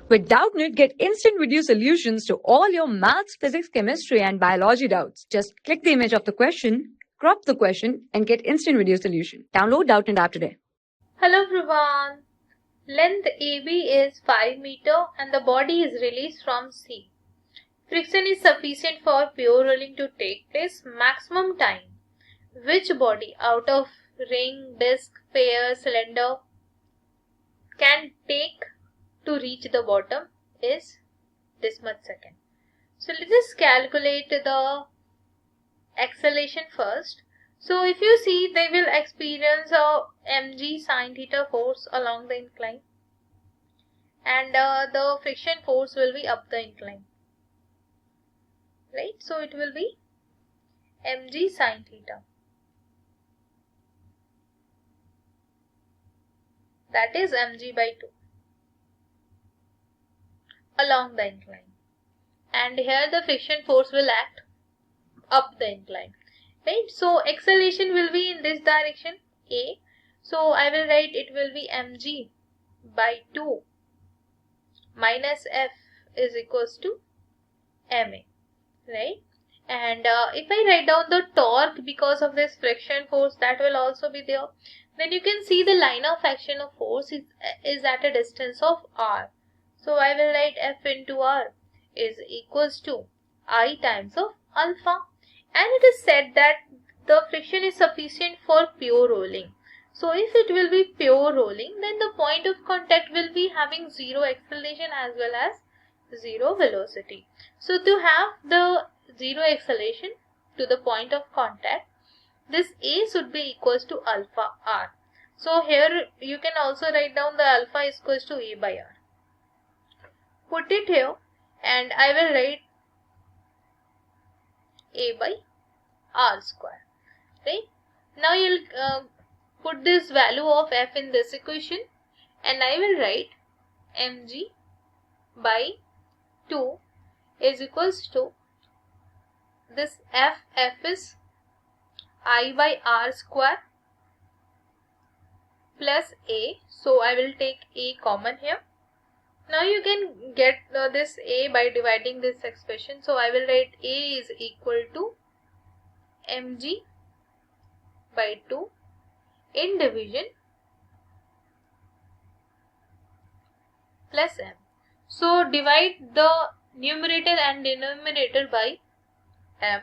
With Doubtnut, get instant video solutions to all your maths, physics, chemistry, and biology doubts. Just click the image of the question, crop the question, and get instant video solution. Download Doubtnut app today. Hello everyone. Length AB is 5 meter and the body is released from C. Friction is sufficient for pure rolling to take place. Maximum time which body out of ring, disc, sphere, cylinder can take to reach the bottom is this much second. So let us calculate the acceleration first. So if you see, they will experience a mg sine theta force along the incline, and the friction force will be up the incline, right? So it will be mg sine theta, that is mg by 2 along the incline, and here the friction force will act up the incline, right? So acceleration will be in this direction, a. So I will write it will be mg by 2 minus f is equals to ma, right? And if I write down the torque because of this friction force, that will also be there. Then you can see the line of action of force is at a distance of r. So I will write f into r is equals to I times of alpha. And it is said that the friction is sufficient for pure rolling. So if it will be pure rolling, then the point of contact will be having zero acceleration as well as zero velocity. So to have the zero acceleration to the point of contact, this A should be equals to alpha r. So here you can also write down the alpha is equals to A by r. Put it here and I will write A by r square, right? Now you'll put this value of f in this equation and I will write mg by 2 is equals to this f is I by r square plus a. So I will take a common here. Now you can get this a by dividing this expression. So I will write a is equal to mg by 2 in division plus m. So divide the numerator and denominator by m.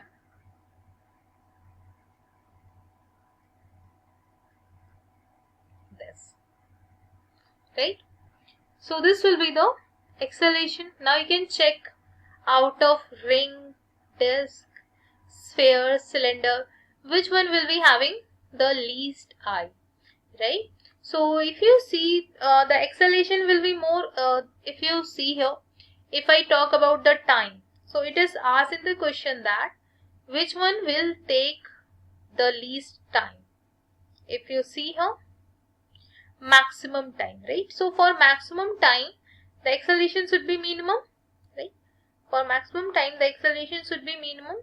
This, right? So this will be the acceleration. Now you can check out of ring, disc, sphere, cylinder, which one will be having the least I, right? So if you see the acceleration will be more, if you see here, if I talk about the time, so it is asked in the question that which one will take the least time. If you see here, maximum time, right? So for maximum time, the acceleration should be minimum, right? For maximum time, the acceleration should be minimum.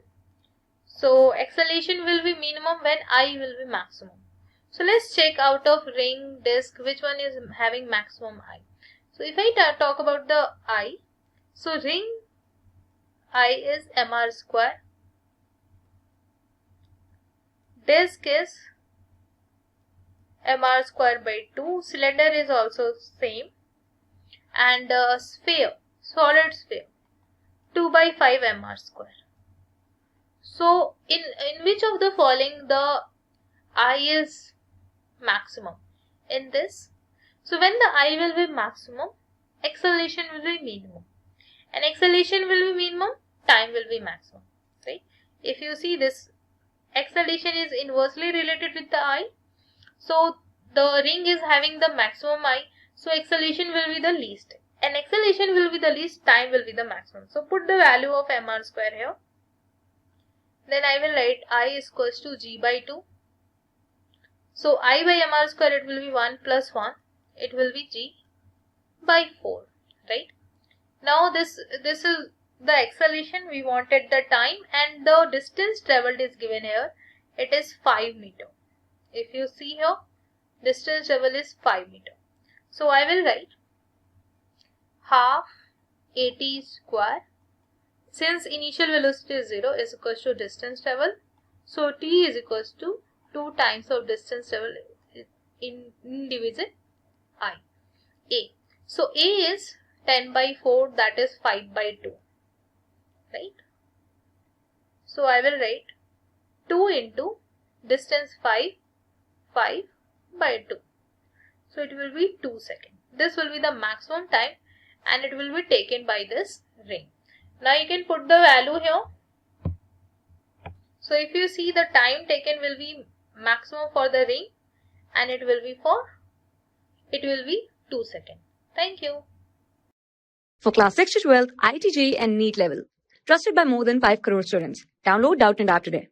So acceleration will be minimum when I will be maximum. So let's check out of ring, disc, which one is having maximum I. So if I talk about the I, so ring I is mr square, disc is mr square by 2, cylinder is also same, and sphere, solid sphere, 2 by 5 mr square. So in which of the following the I is maximum? In this. So when the I will be maximum, acceleration will be minimum, and acceleration will be minimum, time will be maximum, right? If you see, this acceleration is inversely related with the I. So the ring is having the maximum I, so acceleration will be the least, and acceleration will be the least, time will be the maximum. So put the value of mr square here. Then I will write I is equals to g by 2. So I by mr square, it will be 1 plus 1. It will be g by 4, right? Now this is the acceleration. We wanted the time, and the distance traveled is given here. It is 5 meter. If you see here, distance travel is 5 meter. So I will write half at square. Since initial velocity is 0 is equals to distance travel, so t is equals to 2 times of distance travel in division I. A. So A is 10 by 4, that is 5 by 2. Right? So I will write 2 into distance 5 by 2. So it will be 2 seconds. This will be the maximum time and it will be taken by this ring. Now you can put the value here. So if you see, the time taken will be maximum for the ring and it will be 2 seconds. Thank you. For class 6 to 12, IIT JEE and NEET level. Trusted by more than 5 crore students. Download Doubtnut app today.